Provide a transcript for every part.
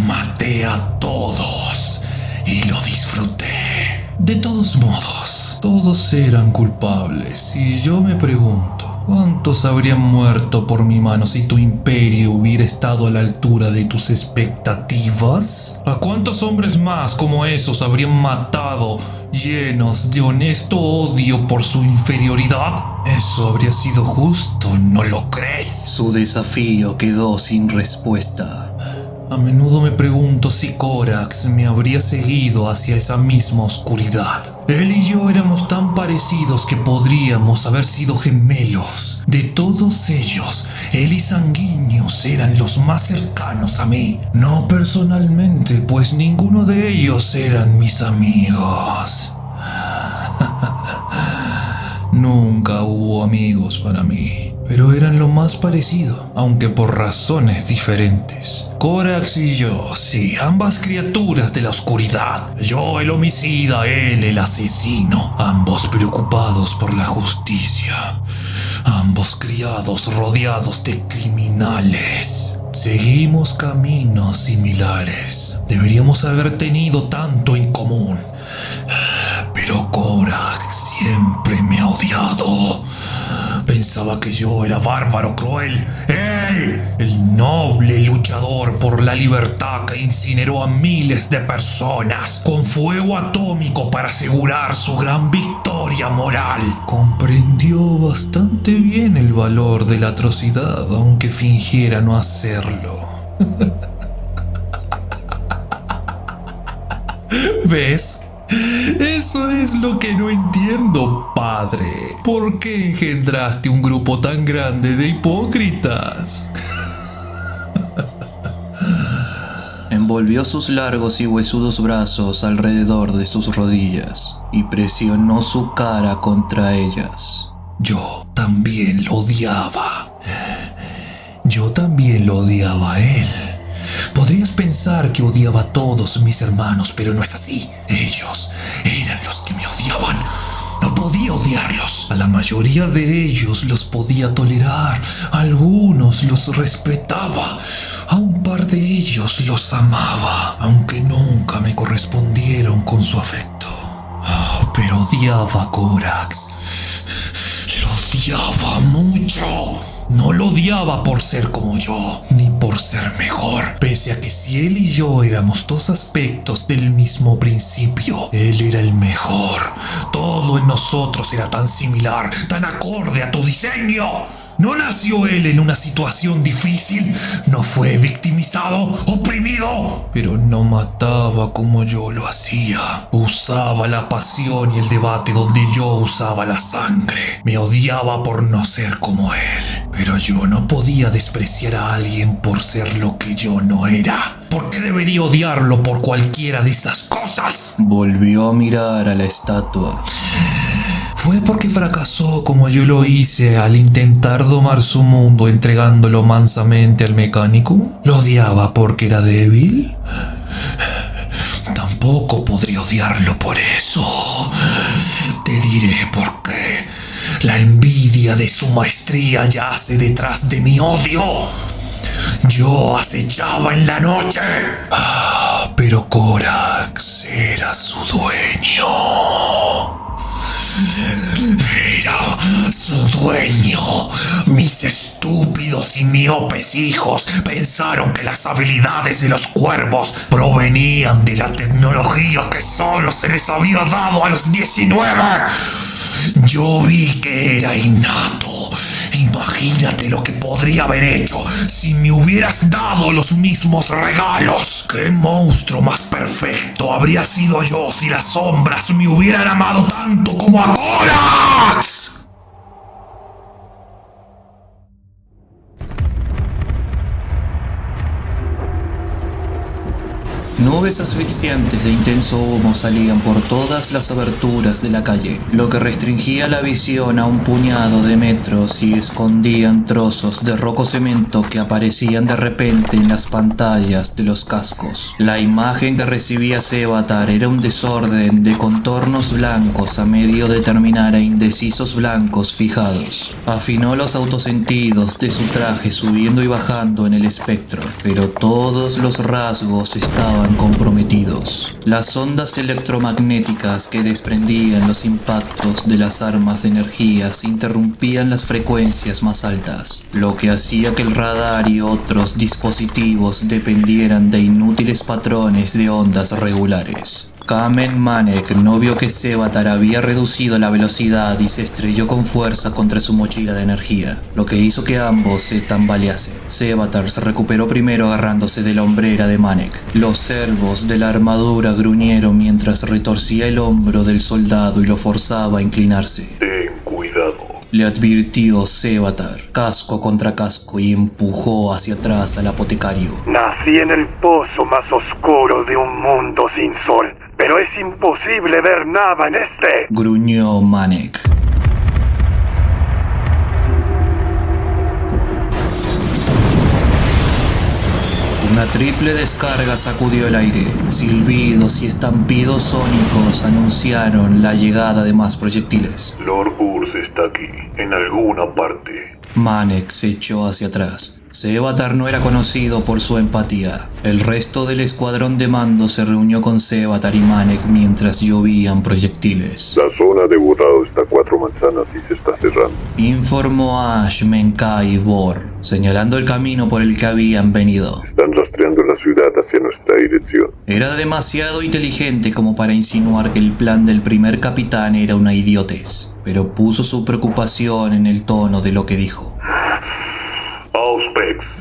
maté a todos y lo disfruté. De todos modos, todos eran culpables y yo me pregunto, ¿cuántos habrían muerto por mi mano si tu imperio hubiera estado a la altura de tus expectativas? ¿A cuántos hombres más como esos habrían matado, llenos de honesto odio por su inferioridad? Eso habría sido justo, ¿no lo crees? Su desafío quedó sin respuesta. A menudo me pregunto si Corax me habría seguido hacia esa misma oscuridad. Él y yo éramos tan parecidos que podríamos haber sido gemelos. De todos ellos, él y Sanguinius eran los más cercanos a mí. No personalmente, pues ninguno de ellos eran mis amigos. Nunca hubo amigos para mí, pero eran lo más parecido, aunque por razones diferentes. Corax y yo, sí, ambas criaturas de la oscuridad. Yo el homicida, él el asesino. Ambos preocupados por la justicia. Ambos criados rodeados de criminales. Seguimos caminos similares. Deberíamos haber tenido tanto en común. Pero Corax siempre me ha odiado. Pensaba que yo era bárbaro, cruel. Él, el noble luchador por la libertad que incineró a miles de personas con fuego atómico para asegurar su gran victoria moral. Comprendió bastante bien el valor de la atrocidad, aunque fingiera no hacerlo. ¿Ves? Eso es lo que no entiendo, padre. ¿Por qué engendraste un grupo tan grande de hipócritas? Envolvió sus largos y huesudos brazos alrededor de sus rodillas y presionó su cara contra ellas. Yo también lo odiaba. Yo también lo odiaba a él. Podrías pensar que odiaba a todos mis hermanos, pero no es así. Ellos eran los que me odiaban. No podía odiarlos. A la mayoría de ellos los podía tolerar. A algunos los respetaba. A un par de ellos los amaba, aunque nunca me correspondieron con su afecto. Pero odiaba a Corax. Lo odiaba mucho. No lo odiaba por ser como yo, ni por ser mejor, pese a que si él y yo éramos dos aspectos del mismo principio, él era el mejor. Todo en nosotros era tan similar, tan acorde a tu diseño. No nació él en una situación difícil, no fue victimizado, oprimido, pero no mataba como yo lo hacía. Usaba la pasión y el debate donde yo usaba la sangre. Me odiaba por no ser como él, pero yo no podía despreciar a alguien por ser lo que yo no era. ¿Por qué debería odiarlo por cualquiera de esas cosas? Volvió a mirar a la estatua. ¿Fue porque fracasó como yo lo hice al intentar domar su mundo entregándolo mansamente al mecánico? ¿Lo odiaba porque era débil? Tampoco podría odiarlo por eso. Te diré por qué. La envidia de su maestría yace detrás de mi odio. Yo acechaba en la noche. Pero Corax era su dueño. Era su dueño. Mis estúpidos y miopes hijos pensaron que las habilidades de los cuervos provenían de la tecnología que solo se les había dado a los 19. Yo vi que era innato. Imagínate lo que podría haber hecho si me hubieras dado los mismos regalos. ¡Qué monstruo más perfecto habría sido yo si las sombras me hubieran amado tanto como a Corax! No Nubes asfixiantes de intenso humo salían por todas las aberturas de la calle, lo que restringía la visión a un puñado de metros y escondían trozos de roco cemento que aparecían de repente en las pantallas de los cascos. La imagen que recibía Sevatar era un desorden de contornos blancos a medio de terminar a indecisos blancos fijados. Afinó los autosentidos de su traje subiendo y bajando en el espectro, pero todos los rasgos estaban comprometidos. Las ondas electromagnéticas que desprendían los impactos de las armas de energías interrumpían las frecuencias más altas, lo que hacía que el radar y otros dispositivos dependieran de inútiles patrones de ondas regulares. Kamen Manek no vio que Sevatar había reducido la velocidad y se estrelló con fuerza contra su mochila de energía, lo que hizo que ambos se tambaleasen. Sevatar se recuperó primero agarrándose de la hombrera de Manek. Los servos de la armadura gruñeron mientras retorcía el hombro del soldado y lo forzaba a inclinarse. Ten cuidado, le advirtió Sevatar, casco contra casco, y empujó hacia atrás al apotecario. Nací en el pozo más oscuro de un mundo sin sol, pero es imposible ver nada en este. Gruñó Manek. Una triple descarga sacudió el aire. Silbidos y estampidos sónicos anunciaron la llegada de más proyectiles. Lord Urs está aquí, en alguna parte. Manek se echó hacia atrás. Sevatar no era conocido por su empatía. El resto del escuadrón de mando se reunió con Sevatar y Manek mientras llovían proyectiles. La zona de borrado está a 4 manzanas y se está cerrando, informó Ash, Menkai y Bor, señalando el camino por el que habían venido. Están rastreando la ciudad hacia nuestra dirección. Era demasiado inteligente como para insinuar que el plan del primer capitán era una idiotez, pero puso su preocupación en el tono de lo que dijo. Auspex,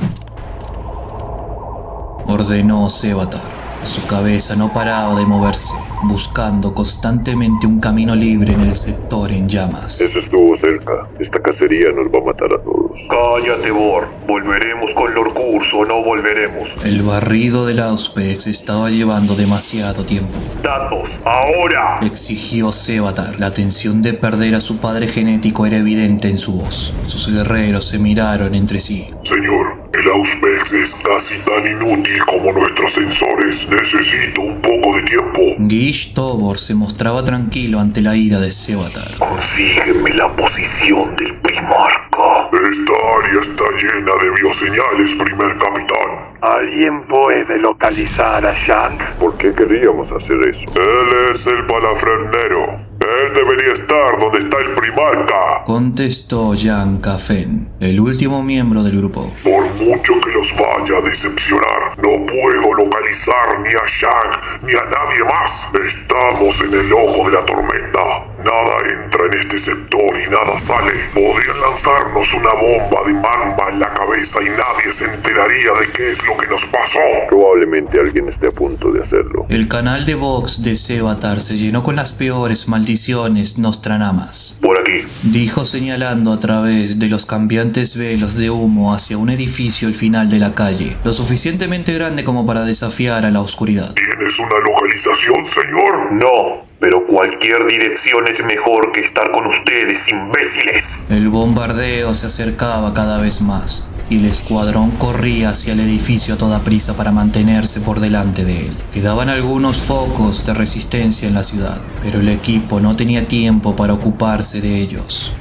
Ordenó Sevatar. Su cabeza no paraba de moverse, buscando constantemente un camino libre en el sector en llamas. Eso estuvo cerca. Esta cacería nos va a matar a todos. cállate, Bor. ¿Volveremos con Lord Urs o no volveremos? El barrido del Auspex estaba llevando demasiado tiempo. ¡Datos, ahora! Exigió Sevatar. La tensión de perder a su padre genético era evidente en su voz. Sus guerreros se miraron entre sí. Señor, el Auspex es casi tan inútil como nuestros sensores. Necesito un poco de tiempo. Gish Tobor se mostraba tranquilo ante la ira de Sevatar. Consígueme la posición del Primarca. Esta área está llena de bioseñales, primer capitán. ¿Alguien puede localizar a Shank? ¿Por qué querríamos hacer eso? Él es el palafrenero. Él debería estar donde está el primarca. Contestó Jan Kafen, el último miembro del grupo. Por mucho que los vaya a decepcionar, no puedo localizar ni a Shank ni a nadie más. Estamos en el ojo de la tormenta. Nada entra en este sector y nada sale. Podrían lanzarnos una bomba de magma en la cabeza y nadie se enteraría de qué es lo que nos pasó. Probablemente alguien esté a punto de hacerlo. El canal de Vox de Sevatar se llenó con las peores maldiciones nostranamas. Por aquí. Dijo señalando a través de los cambiantes velos de humo hacia un edificio al final de la calle, lo suficientemente grande como para desafiar a la oscuridad. ¿Tienes una localización, señor? No, pero cualquier dirección es mejor que estar con ustedes, imbéciles. El bombardeo se acercaba cada vez más, y el escuadrón corría hacia el edificio a toda prisa para mantenerse por delante de él. Quedaban algunos focos de resistencia en la ciudad, pero el equipo no tenía tiempo para ocuparse de ellos.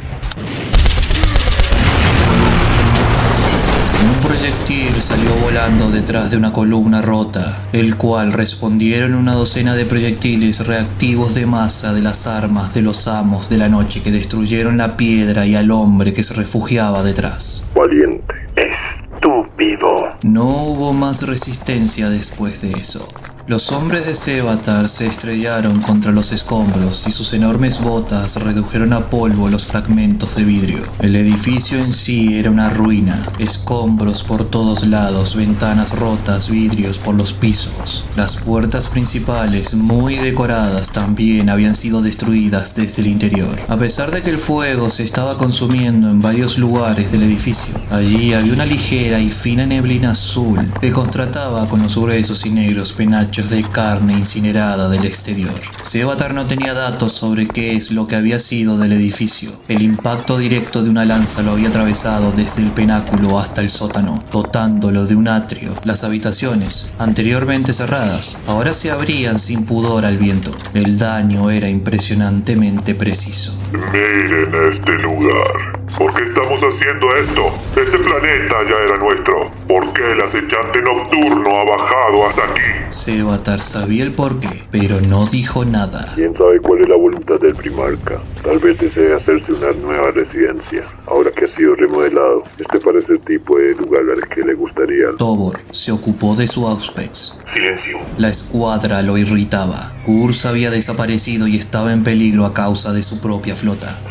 Un proyectil salió volando detrás de una columna rota, el cual respondieron una docena de proyectiles reactivos de masa de las armas de los amos de la noche que destruyeron la piedra y al hombre que se refugiaba detrás. Valiente. Estúpido. No hubo más resistencia después de eso. Los hombres de Sevatar se estrellaron contra los escombros y sus enormes botas redujeron a polvo los fragmentos de vidrio. El edificio en sí era una ruina, escombros por todos lados, ventanas rotas, vidrios por los pisos. Las puertas principales, muy decoradas, también habían sido destruidas desde el interior. A pesar de que el fuego se estaba consumiendo en varios lugares del edificio, allí había una ligera y fina neblina azul que contrastaba con los gruesos y negros penachos cachos de carne incinerada del exterior. Sevatar no tenía datos sobre qué es lo que había sido del edificio. El impacto directo de una lanza lo había atravesado desde el pináculo hasta el sótano, dotándolo de un atrio. Las habitaciones, anteriormente cerradas, ahora se abrían sin pudor al viento. El daño era impresionantemente preciso. Miren este lugar. ¿Por qué estamos haciendo esto? Este planeta ya era nuestro. ¿Por qué el acechante nocturno ha bajado hasta aquí? Sevatar sabía el porqué, pero no dijo nada. ¿Quién sabe cuál es la voluntad del primarca? Tal vez desee hacerse una nueva residencia, ahora que ha sido remodelado. Este parece el tipo de lugar al que le gustaría. Tobor se ocupó de su auspex. Silencio. La escuadra lo irritaba. Kurz había desaparecido y estaba en peligro a causa de su propia flota.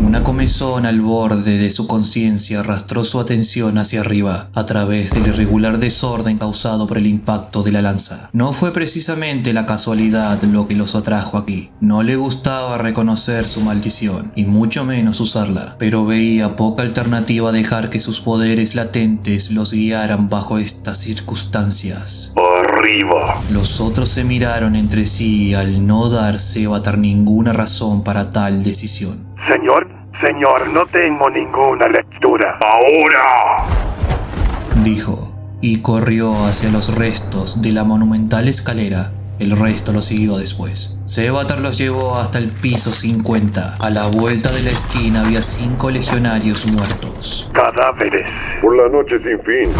Una comezón al borde de su conciencia arrastró su atención hacia arriba, a través del irregular desorden causado por el impacto de la lanza. No fue precisamente la casualidad lo que los atrajo aquí. No le gustaba reconocer su maldición, y mucho menos usarla, pero veía poca alternativa a dejar que sus poderes latentes los guiaran bajo estas circunstancias. Arriba. Los otros se miraron entre sí al no dar Sevatar ninguna razón para tal decisión. Señor, no tengo ninguna lectura. ¡Ahora! Dijo, y corrió hacia los restos de la monumental escalera. El resto lo siguió después. Sevatar los llevó hasta el piso 50. A la vuelta de la esquina había 5 legionarios muertos. Cadáveres. Por la noche sin fin.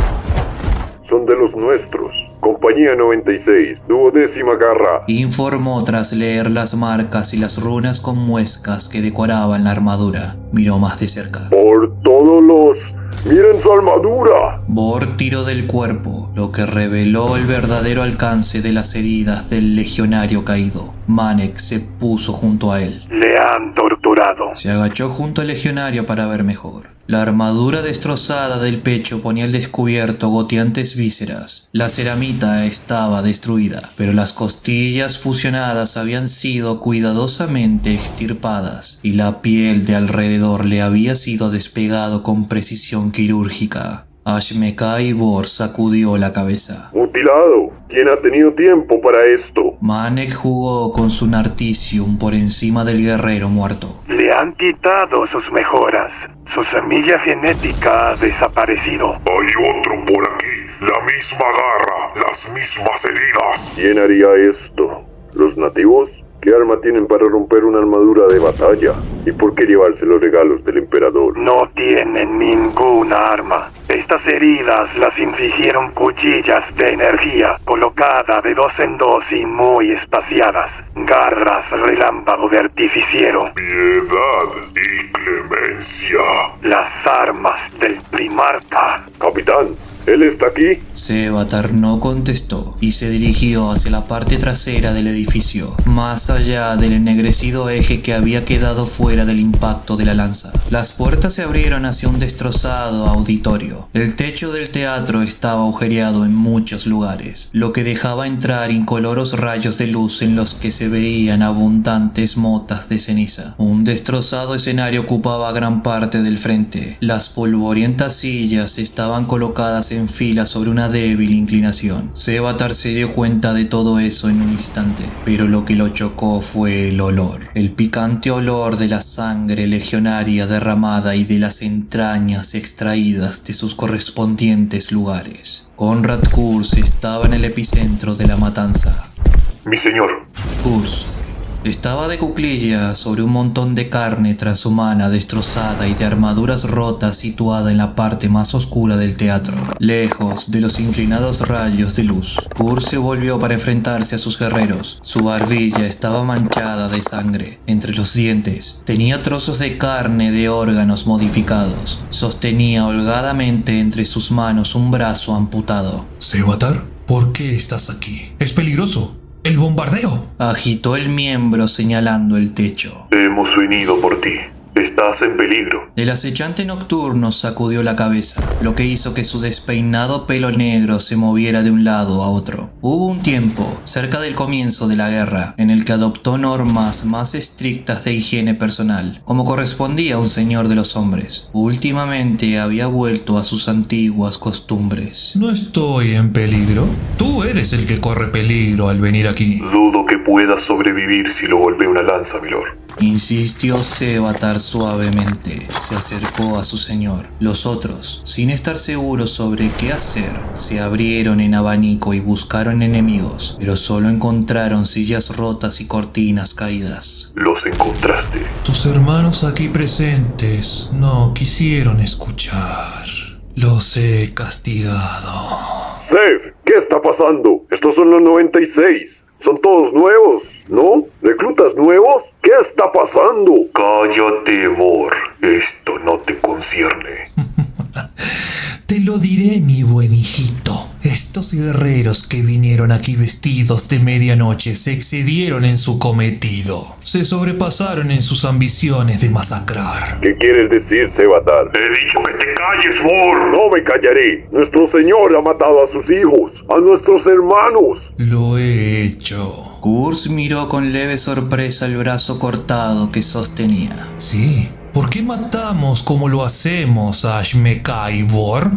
Son de los nuestros. Compañía 96, 12ª garra. Informó tras leer las marcas y las runas con muescas que decoraban la armadura. Miró más de cerca. Por todos los... ¡Miren su armadura! Bor tiró del cuerpo, lo que reveló el verdadero alcance de las heridas del legionario caído. Manek se puso junto a él. Le han torturado. Se agachó junto al legionario para ver mejor. La armadura destrozada del pecho ponía al descubierto goteantes vísceras. La ceramita estaba destruida, pero las costillas fusionadas habían sido cuidadosamente extirpadas y la piel de alrededor le había sido despegado con precisión quirúrgica. Ashmekai Bor sacudió la cabeza. Mutilado. ¿Quién ha tenido tiempo para esto? Manek jugó con su Narticium por encima del guerrero muerto. Le han quitado sus mejoras. Su semilla genética ha desaparecido. Hay otro por aquí. La misma garra, las mismas heridas. ¿Quién haría esto? ¿Los nativos? ¿Qué arma tienen para romper una armadura de batalla? ¿Y por qué llevarse los regalos del emperador? No tienen ninguna arma. Estas heridas las infligieron cuchillas de energía, colocadas de 2 en 2 y muy espaciadas. Garras relámpago de artificiero. Piedad y clemencia. Las armas del primarca. Capitán, ¿él está aquí? Sevatar no contestó y se dirigió hacia la parte trasera del edificio, más allá del ennegrecido eje que había quedado fuera del impacto de la lanza. Las puertas se abrieron hacia un destrozado auditorio. El techo del teatro estaba agujereado en muchos lugares, lo que dejaba entrar incoloros rayos de luz en los que se veían abundantes motas de ceniza. Un destrozado escenario ocupaba gran parte del frente. Las polvorientas sillas estaban colocadas en fila sobre una débil inclinación. Sevatar se dio cuenta de todo eso en un instante, pero lo que lo chocó fue el olor. El picante olor de la sangre legionaria derramada y de las entrañas extraídas de sus correspondientes lugares. Konrad Kurz estaba en el epicentro de la matanza. Mi señor. Kurz estaba de cuclillas sobre un montón de carne transhumana destrozada y de armaduras rotas situada en la parte más oscura del teatro, lejos de los inclinados rayos de luz. Kurz se volvió para enfrentarse a sus guerreros. Su barbilla estaba manchada de sangre. Entre los dientes tenía trozos de carne de órganos modificados. Sostenía holgadamente entre sus manos un brazo amputado. Sevatar, ¿por qué estás aquí? Es peligroso. ¡El bombardeo! Agitó el miembro señalando el techo. Hemos venido por ti. Estás en peligro. El acechante nocturno sacudió la cabeza, lo que hizo que su despeinado pelo negro se moviera de un lado a otro. Hubo un tiempo, cerca del comienzo de la guerra, en el que adoptó normas más estrictas de higiene personal, como correspondía a un señor de los hombres. Últimamente había vuelto a sus antiguas costumbres. ¿No estoy en peligro? Tú eres el que corre peligro al venir aquí. Dudo que puedas sobrevivir si lo golpea una lanza, milord. Insistió Sévatar suavemente. Se acercó a su señor. Los otros, sin estar seguros sobre qué hacer, se abrieron en abanico y buscaron enemigos, pero solo encontraron sillas rotas y cortinas caídas. Los encontraste. Tus hermanos aquí presentes no quisieron escuchar. Los he castigado. Zev, ¿qué está pasando? Estos son los 96. Son todos nuevos, ¿no? ¿Reclutas nuevos? ¿Qué está pasando? Cállate, Vor. Esto no te concierne. Te lo diré, mi buen hijito. Estos guerreros que vinieron aquí vestidos de medianoche se excedieron en su cometido. Se sobrepasaron en sus ambiciones de masacrar. ¿Qué quieres decir, Sévatar? He dicho que te calles, Vor. No me callaré. Nuestro señor ha matado a sus hijos, a nuestros hermanos. Lo he hecho. Kurz miró con leve sorpresa el brazo cortado que sostenía. Sí. ¿Por qué matamos como lo hacemos a Ashmeka y Vor?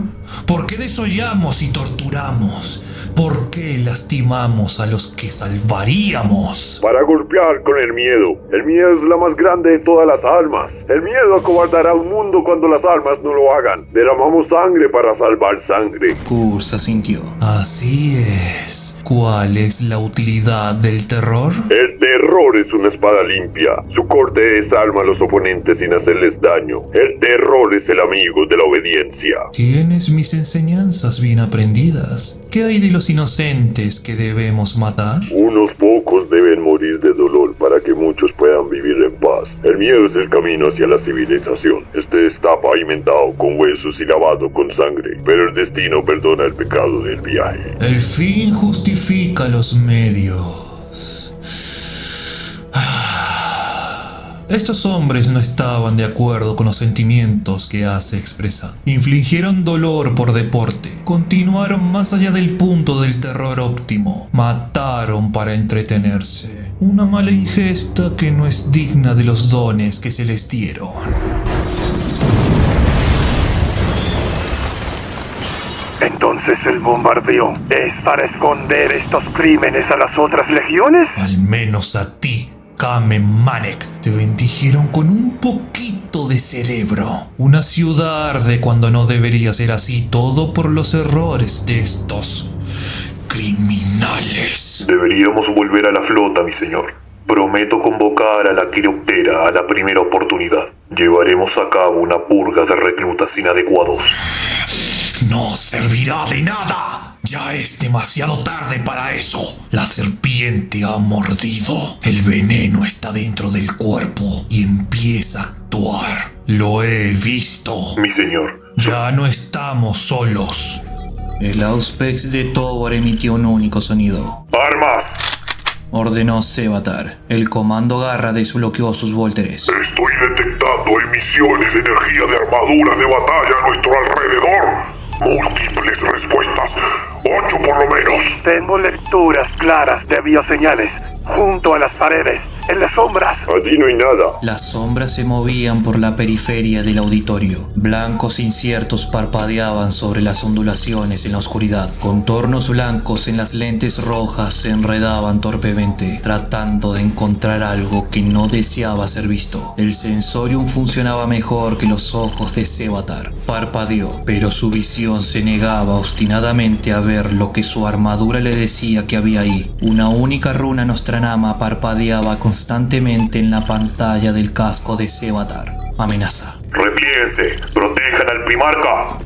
¿Por qué desollamos y torturamos? ¿Por qué lastimamos a los que salvaríamos? Para golpear con el miedo. El miedo es la más grande de todas las armas. El miedo acobardará un mundo cuando las armas no lo hagan. Derramamos sangre para salvar sangre. Kurz asintió. Así es. ¿Cuál es la utilidad del terror? El terror es una espada limpia. Su corte desarma a los oponentes sin hacerles daño. El terror es el amigo de la obediencia. Tienes mis enseñanzas bien aprendidas. ¿Qué hay de los inocentes que debemos matar? Unos pocos deben morir de dolor para que muchos puedan vivir en paz. El miedo es el camino hacia la civilización. Este está pavimentado con huesos y lavado con sangre, pero el destino perdona el pecado del viaje. El fin justifica los medios. Estos hombres no estaban de acuerdo con los sentimientos que Ace expresa. Infligieron dolor por deporte. Continuaron más allá del punto del terror óptimo. Mataron para entretenerse. Una mala ingesta que no es digna de los dones que se les dieron. Entonces el bombardeo es para esconder estos crímenes a las otras legiones. Al menos a ti, Kame Manek, te bendijeron con un poquito de cerebro. Una ciudad arde cuando no debería ser así, todo por los errores de estos criminales. Deberíamos volver a la flota, mi señor. Prometo convocar a la quiroptera a la primera oportunidad. Llevaremos a cabo una purga de reclutas inadecuados. No servirá de nada. Ya es demasiado tarde para eso. La serpiente ha mordido. El veneno está dentro del cuerpo y empieza a actuar. Lo he visto. Mi señor. Ya no estamos solos. El Auspex de Tobor emitió un único sonido. ¡Armas! Ordenó Sévatar. El comando Garra desbloqueó sus vólteres. Estoy detectando emisiones de energía de armaduras de batalla a nuestro alrededor. Múltiples respuestas. 8 por lo menos. Tengo lecturas claras de bioseñales junto a las paredes, en las sombras. Allí no hay nada. Las sombras se movían por la periferia del auditorio. Blancos inciertos parpadeaban sobre las ondulaciones en la oscuridad. Contornos blancos en las lentes rojas se enredaban torpemente, tratando de encontrar algo que no deseaba ser visto. El sensorium funcionaba mejor que los ojos de Sévatar. Parpadeó, pero su visión se negaba obstinadamente a ver lo que su armadura le decía que había ahí. Una única runa Nostranama parpadeaba constantemente en la pantalla del casco de Sévatar. Amenaza. ¡Replíguense! ¡Protejan al primarca!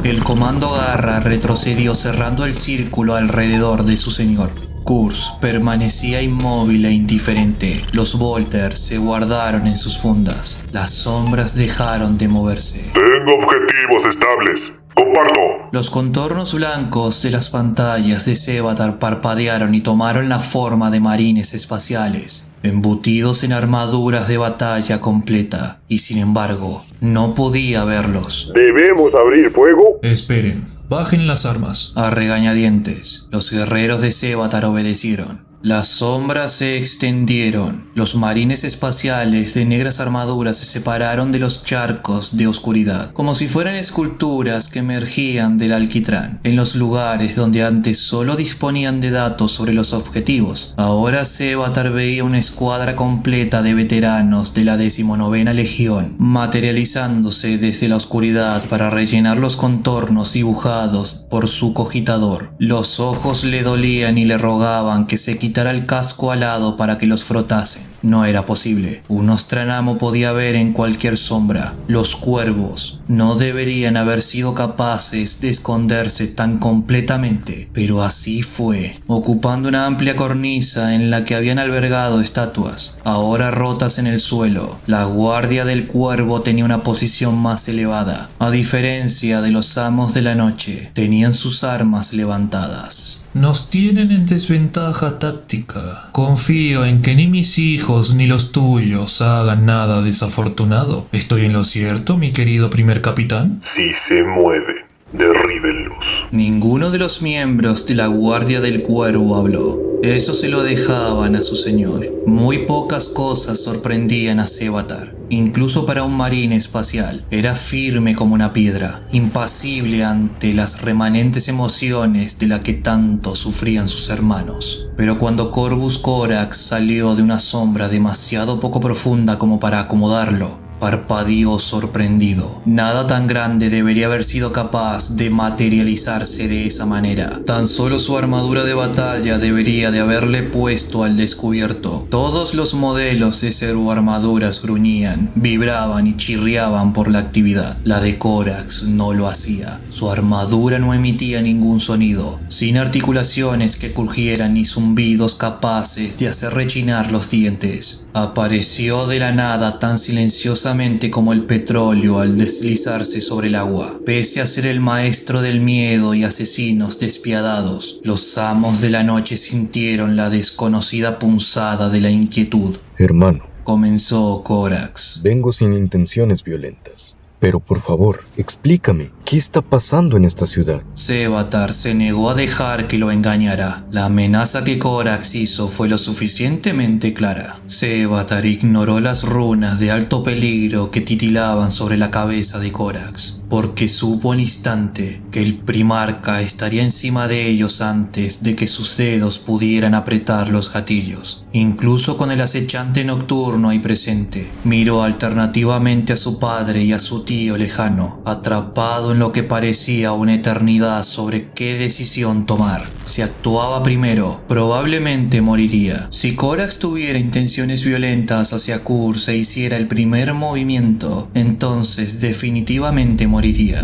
El comando Garra retrocedió cerrando el círculo alrededor de su señor. Kurz permanecía inmóvil e indiferente. Los Volter se guardaron en sus fundas. Las sombras dejaron de moverse. Tengo objetivos estables. Comparto. Los contornos blancos de las pantallas de Sevatar parpadearon y tomaron la forma de marines espaciales, embutidos en armaduras de batalla completa, y sin embargo, no podía verlos. ¿Debemos abrir fuego? Esperen, bajen las armas. A regañadientes, los guerreros de Sevatar obedecieron. Las sombras se extendieron. Los marines espaciales de negras armaduras se separaron de los charcos de oscuridad, como si fueran esculturas que emergían del alquitrán. En los lugares donde antes solo disponían de datos sobre los objetivos, ahora Sevatar veía una escuadra completa de veteranos de la 19ª Legión, materializándose desde la oscuridad para rellenar los contornos dibujados por su cogitador. Los ojos le dolían y le rogaban que se quitara el casco alado para que los frotasen. No era posible. Un Nostranamo podía ver en cualquier sombra. Los cuervos no deberían haber sido capaces de esconderse tan completamente, pero así fue. Ocupando una amplia cornisa en la que habían albergado estatuas, ahora rotas en el suelo, la guardia del cuervo tenía una posición más elevada. A diferencia de los amos de la noche, tenían sus armas levantadas. Nos tienen en desventaja táctica. Confío en que ni mis hijos ni los tuyos hagan nada desafortunado. ¿Estoy en lo cierto, mi querido primer capitán? Si se mueven, derríbenlos. Ninguno de los miembros de la Guardia del Cuervo habló. Eso se lo dejaban a su señor. Muy pocas cosas sorprendían a Sevatar. Incluso para un marine espacial, era firme como una piedra, impasible ante las remanentes emociones de la que tanto sufrían sus hermanos. Pero cuando Corvus Corax salió de una sombra demasiado poco profunda como para acomodarlo, parpadeó sorprendido. Nada tan grande debería haber sido capaz de materializarse de esa manera. Tan solo su armadura de batalla debería de haberle puesto al descubierto. Todos los modelos de servoarmaduras gruñían, vibraban y chirriaban por la actividad. La de Corax no lo hacía. Su armadura no emitía ningún sonido, sin articulaciones que crujieran ni zumbidos capaces de hacer rechinar los dientes. Apareció de la nada tan silenciosamente como el petróleo al deslizarse sobre el agua. Pese a ser el maestro del miedo y asesinos despiadados, los amos de la noche sintieron la desconocida punzada de la inquietud. Hermano, Comenzó Corax. vengo sin intenciones violentas, pero por favor, explícame, ¿qué está pasando en esta ciudad? Sevatar se negó a dejar que lo engañara. La amenaza que Corax hizo fue lo suficientemente clara. Sevatar ignoró las runas de alto peligro que titilaban sobre la cabeza de Corax, porque supo al instante que el primarca estaría encima de ellos antes de que sus dedos pudieran apretar los gatillos. Incluso con el acechante nocturno ahí presente, miró alternativamente a su padre y a su tío lejano, atrapado en lo que parecía una eternidad sobre qué decisión tomar. Si actuaba primero, probablemente moriría. Si Corax tuviera intenciones violentas hacia Kurz e hiciera el primer movimiento, entonces definitivamente moriría.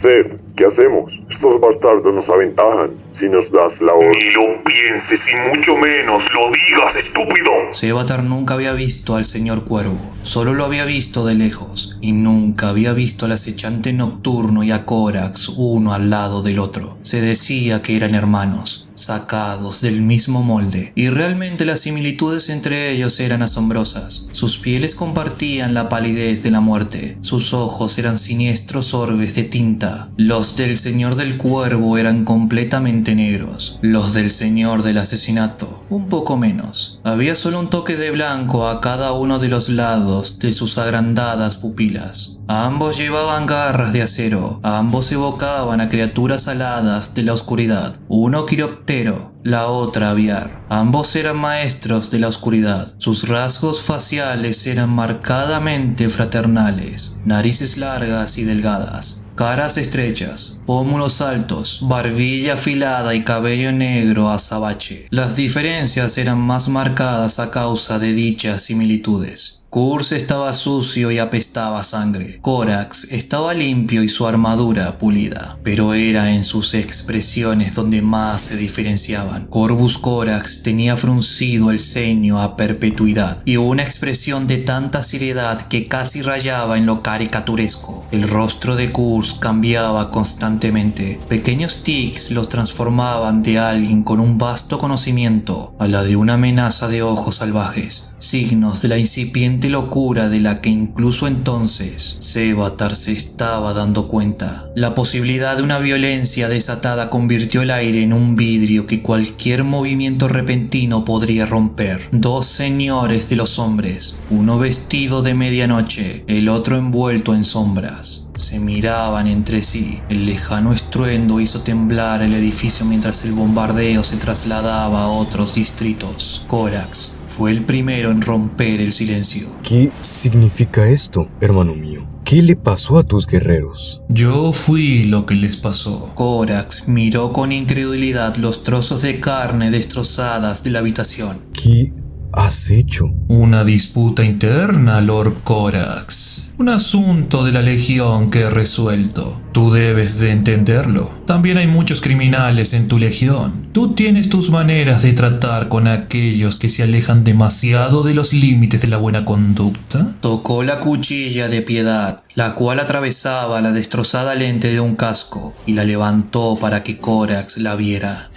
Seth, ¿qué hacemos? Estos bastardos nos aventajan. Si nos das la orden... Ni lo pienses y mucho menos lo digas, estúpido. Sevatar nunca había visto al señor Cuervo, solo lo había visto de lejos, y nunca había visto al acechante nocturno y a Corax uno al lado del otro. Se decía que eran hermanos, sacados del mismo molde, y realmente las similitudes entre ellos eran asombrosas. Sus pieles compartían la palidez de la muerte, sus ojos eran siniestros orbes de tinta. Los del señor del Cuervo eran completamente negros, los del señor del asesinato un poco menos. Había solo un toque de blanco a cada uno de los lados de sus agrandadas pupilas. Ambos llevaban garras de acero, ambos evocaban a criaturas aladas de la oscuridad, uno quiroptero, la otra aviar. Ambos eran maestros de la oscuridad. Sus rasgos faciales eran marcadamente fraternales, narices largas y delgadas, caras estrechas, pómulos altos, barbilla afilada y cabello negro azabache. Las diferencias eran más marcadas a causa de dichas similitudes. Kurz estaba sucio y apestaba a sangre. Corax estaba limpio y su armadura pulida, pero era en sus expresiones donde más se diferenciaban. Corvus Corax tenía fruncido el ceño a perpetuidad y una expresión de tanta seriedad que casi rayaba en lo caricaturesco. El rostro de Kurz cambiaba constantemente. Pequeños tics los transformaban de alguien con un vasto conocimiento a la de una amenaza de ojos salvajes, signos de la incipiente locura de la que incluso entonces Sevatar se estaba dando cuenta. La posibilidad de una violencia desatada convirtió el aire en un vidrio que cualquier movimiento repentino podría romper. Dos señores de los hombres, uno vestido de medianoche, el otro envuelto en sombras, se miraban entre sí. El lejano estruendo hizo temblar el edificio mientras el bombardeo se trasladaba a otros distritos. Corax fue el primero en romper el silencio. ¿Qué significa esto, hermano mío? ¿Qué le pasó a tus guerreros? Yo fui lo que les pasó. Corax miró con incredulidad los trozos de carne destrozadas de la habitación. ¿Qué has hecho? Una disputa interna, Lord Corax. Un asunto de la Legión que he resuelto. Tú debes de entenderlo. También hay muchos criminales en tu Legión. Tú tienes tus maneras de tratar con aquellos que se alejan demasiado de los límites de la buena conducta. Tocó la cuchilla de piedad, la cual atravesaba la destrozada lente de un casco, y la levantó para que Corax la viera.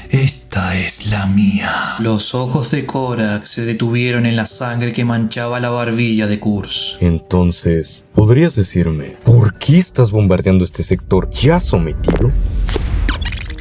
Esta es la mía. Los ojos de Corax se detuvieron en la sangre que manchaba la barbilla de Kurz. Entonces, ¿podrías decirme por qué estás bombardeando este sector ya sometido?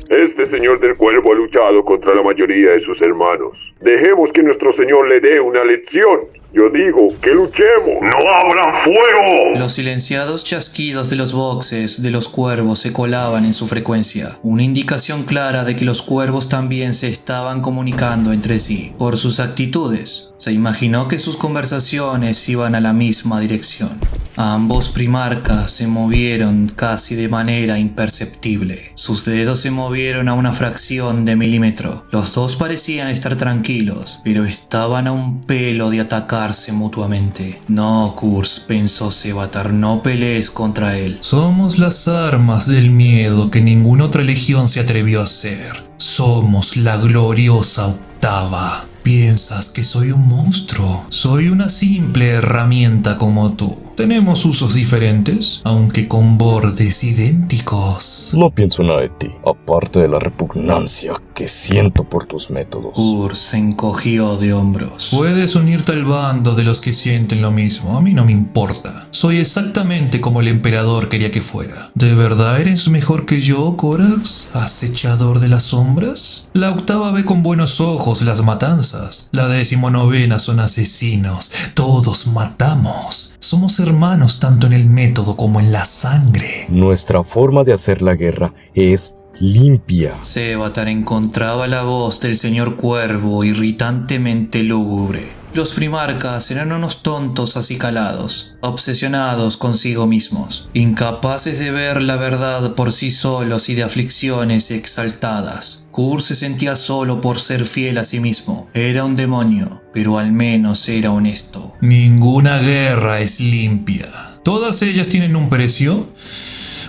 Este señor del cuervo ha luchado contra la mayoría de sus hermanos. Dejemos que nuestro señor le dé una lección. Yo digo que luchemos. ¡No abran fuego! Los silenciados chasquidos de los boxes de los cuervos se colaban en su frecuencia, una indicación clara de que los cuervos también se estaban comunicando entre sí. Por sus actitudes, se imaginó que sus conversaciones iban a la misma dirección. Ambos primarcas se movieron casi de manera imperceptible. Sus dedos se movieron a una fracción de milímetro. Los dos parecían estar tranquilos, pero estaban a un pelo de atacarse mutuamente. No, Kurz, pensó Sevatar, no pelees contra él. Somos las armas del miedo que ninguna otra legión se atrevió a hacer. Somos la gloriosa octava. ¿Piensas que soy un monstruo? Soy una simple herramienta como tú. Tenemos usos diferentes, aunque con bordes idénticos. No pienso nada de ti, aparte de la repugnancia que siento por tus métodos. Kurz se encogió de hombros. Puedes unirte al bando de los que sienten lo mismo, a mí no me importa. Soy exactamente como el emperador quería que fuera. ¿De verdad eres mejor que yo, Corax? ¿Acechador de las sombras? La octava ve con buenos ojos las matanzas. La 19ª son asesinos. Todos matamos. Somos hermanos tanto en el método como en la sangre. Nuestra forma de hacer la guerra es limpia. Sevatar encontraba la voz del señor Cuervo irritantemente lúgubre. Los primarcas eran unos tontos acicalados, obsesionados consigo mismos, incapaces de ver la verdad por sí solos y de aflicciones exaltadas. Kurz se sentía solo por ser fiel a sí mismo. Era un demonio, pero al menos era honesto. Ninguna guerra es limpia. Todas ellas tienen un precio.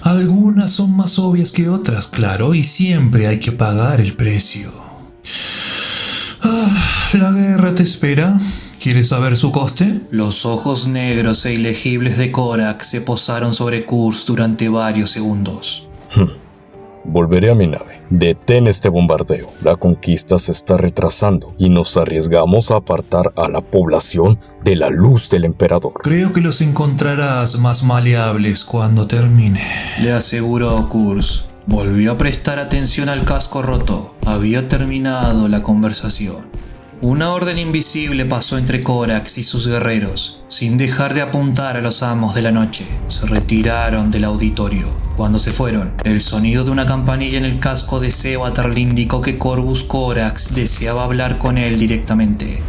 Algunas son más obvias que otras, claro, y siempre hay que pagar el precio. La guerra te espera. ¿Quieres saber su coste? Los ojos negros e ilegibles de Corax se posaron sobre Kurz durante varios segundos. Volveré a mi nave. Detén este bombardeo. La conquista se está retrasando y nos arriesgamos a apartar a la población de la luz del emperador. Creo que los encontrarás más maleables cuando termine, le aseguró Kurz. Volvió a prestar atención al casco roto. Había terminado la conversación. Una orden invisible pasó entre Corax y sus guerreros, sin dejar de apuntar a los amos de la noche. Se retiraron del auditorio. Cuando se fueron, el sonido de una campanilla en el casco de Sevatar le indicó que Corvus Corax deseaba hablar con él directamente.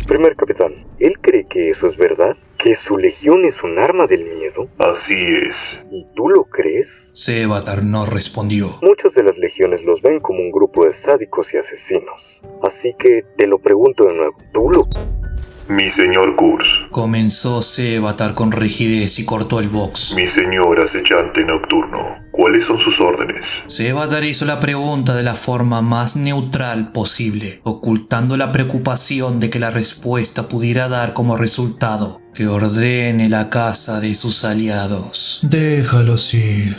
Primer capitán, ¿él cree que eso es verdad? ¿Que su legión es un arma del miedo? Así es. ¿Y tú lo crees? Sevatar no respondió. Muchas de las legiones los ven como un grupo de sádicos y asesinos. Así que te lo pregunto de nuevo, ¿tú lo Mi señor Kurz, Comenzó Sevatar con rigidez y cortó el box. mi señor acechante nocturno, ¿cuáles son sus órdenes? Sevatar hizo la pregunta de la forma más neutral posible, ocultando la preocupación de que la respuesta pudiera dar como resultado que ordene la casa de sus aliados. Déjalos ir.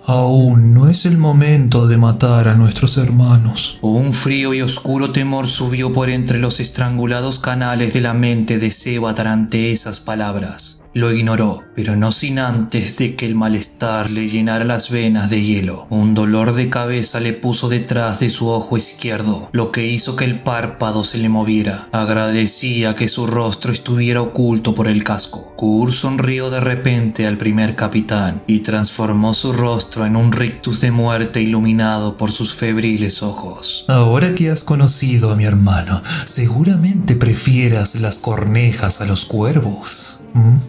Aún no es el momento de matar a nuestros hermanos. Un frío y oscuro temor subió por entre los estrangulados canales de la mente de Sevatar ante esas palabras. Lo ignoró, pero no sin antes de que el malestar le llenara las venas de hielo. Un dolor de cabeza le puso detrás de su ojo izquierdo, lo que hizo que el párpado se le moviera. Agradecía que su rostro estuviera oculto por el casco. Kurz sonrió de repente al primer capitán y transformó su rostro en un rictus de muerte iluminado por sus febriles ojos. Ahora que has conocido a mi hermano, seguramente prefieras las cornejas a los cuervos.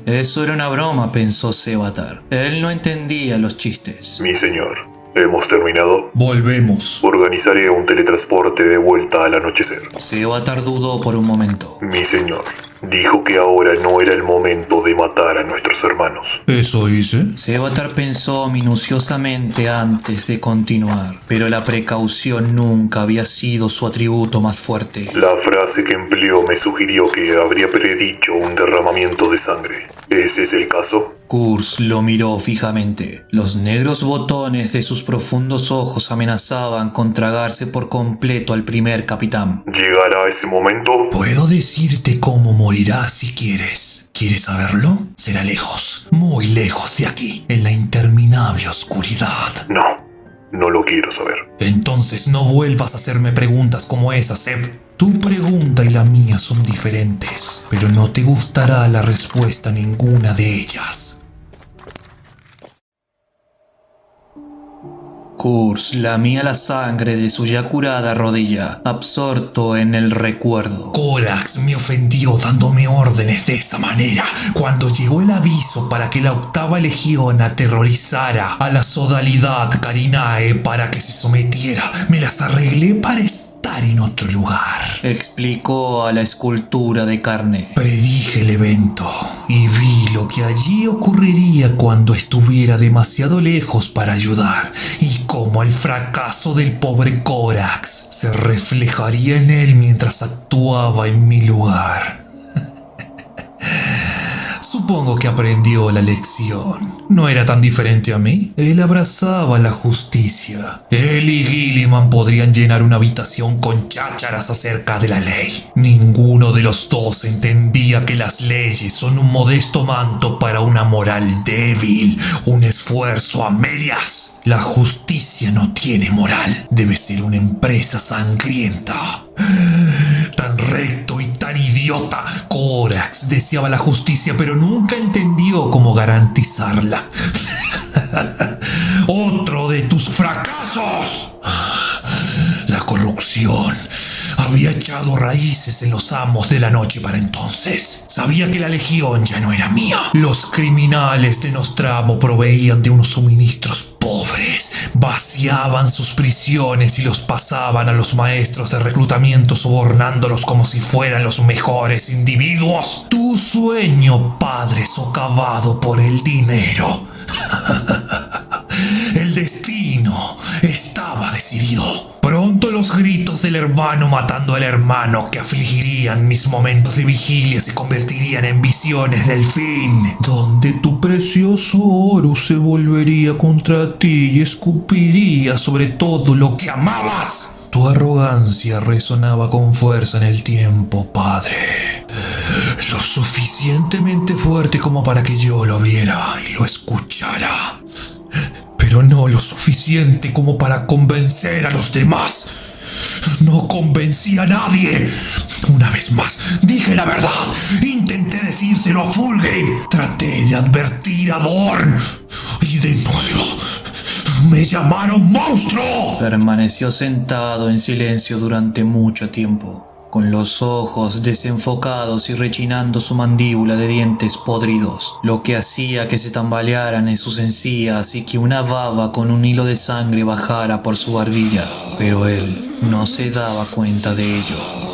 Eso era una broma, pensó Sevatar. Él no entendía los chistes. Mi señor, ¿hemos terminado? Volvemos. Organizaré un teletransporte de vuelta al anochecer. Sevatar dudó por un momento. Mi señor, dijo que ahora no era el momento de matar a nuestros hermanos. ¿Eso hice? Sevatar pensó minuciosamente antes de continuar, pero la precaución nunca había sido su atributo más fuerte. La frase que empleó me sugirió que habría predicho un derramamiento de sangre. ¿Ese es el caso? Kurz lo miró fijamente. Los negros botones de sus profundos ojos amenazaban con tragarse por completo al primer capitán. ¿Llegará ese momento? Puedo decirte cómo morirás si quieres. ¿Quieres saberlo? Será lejos, muy lejos de aquí, en la interminable oscuridad. No, no lo quiero saber. Entonces no vuelvas a hacerme preguntas como esa, Seb. Tu pregunta y la mía son diferentes, pero no te gustará la respuesta a ninguna de ellas. Kurz lamía la sangre de su ya curada rodilla, absorto en el recuerdo. Corax me ofendió dándome órdenes de esa manera. Cuando llegó el aviso para que la octava legión aterrorizara a la sodalidad Carinae para que se sometiera, me las arreglé para estar en otro lugar. Explicó a la escultura de carne. Predije el evento y vi lo que allí ocurriría cuando estuviera demasiado lejos para ayudar y cómo el fracaso del pobre Corax se reflejaría en él mientras actuaba en mi lugar. Supongo que aprendió la lección. No era tan diferente a mí. Él abrazaba la justicia. Él y Gilliman podrían llenar una habitación con chácharas acerca de la ley. Ninguno de los dos entendía que las leyes son un modesto manto para una moral débil, un esfuerzo a medias. La justicia no tiene moral. Debe ser una empresa sangrienta. Tan recto y tan idiota. Corax deseaba la justicia, pero nunca entendió cómo garantizarla. Otro de tus fracasos. La corrupción había echado raíces en los amos de la noche para entonces. Sabía que la legión ya no era mía. Los criminales de Nostramo proveían de unos suministros pobres, vaciaban sus prisiones y los pasaban a los maestros de reclutamiento sobornándolos como si fueran los mejores individuos. Tu sueño, padre socavado por el dinero. El destino estaba decidido. Pronto los gritos del hermano matando al hermano que afligirían mis momentos de vigilia se convertirían en visiones del fin, donde tu precioso oro se volvería contra ti y escupiría sobre todo lo que amabas. Tu arrogancia resonaba con fuerza en el tiempo, padre. Lo suficientemente fuerte como para que yo lo viera y lo escuchara. Pero no lo suficiente como para convencer a los demás. No convencí a nadie. Una vez más, dije la verdad. Intenté decírselo a Fulgrim. Traté de advertir a Dorn. Y de nuevo, me llamaron monstruo. Permaneció sentado en silencio durante mucho tiempo, con los ojos desenfocados y rechinando su mandíbula de dientes podridos, lo que hacía que se tambalearan en sus encías y que una baba con un hilo de sangre bajara por su barbilla, pero él no se daba cuenta de ello.